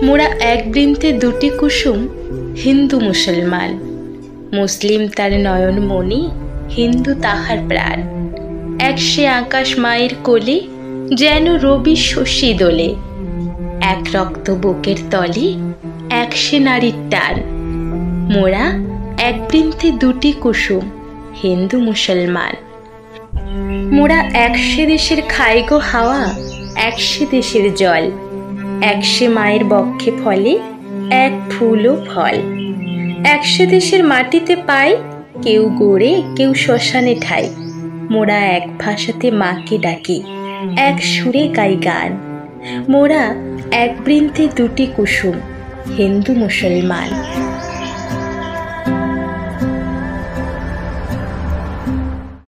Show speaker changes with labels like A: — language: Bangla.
A: মোরা এক বৃন্তে দুটি কুসুম, হিন্দু মুসলমান। মুসলিম তার নয়ন মণি, হিন্দু তাহার প্রাণ। এক সে আকাশ মায়ের কোলে, যেন রবি শশী দোলে। এক রক্ত বুকের তলে, এক সে নারীর টান। মোরা এক বৃন্তে দুটি কুসুম, হিন্দু মুসলমান। মোরা এক সে দেশের খাই গো হাওয়া, এক সে দেশের জল। এক সে মায়ের বক্ষে ফলে, এক ফুল ও ফল। এক সে দেশের মাটিতে পাই, কেউ গড়ে কেউ শ্মশানে ঠাই। মোরা এক ভাষাতে মাকে ডাকি, এক সুরে গাই গান। মোরা এক বৃন্তে দুটি কুসুম, হিন্দু মুসলমান।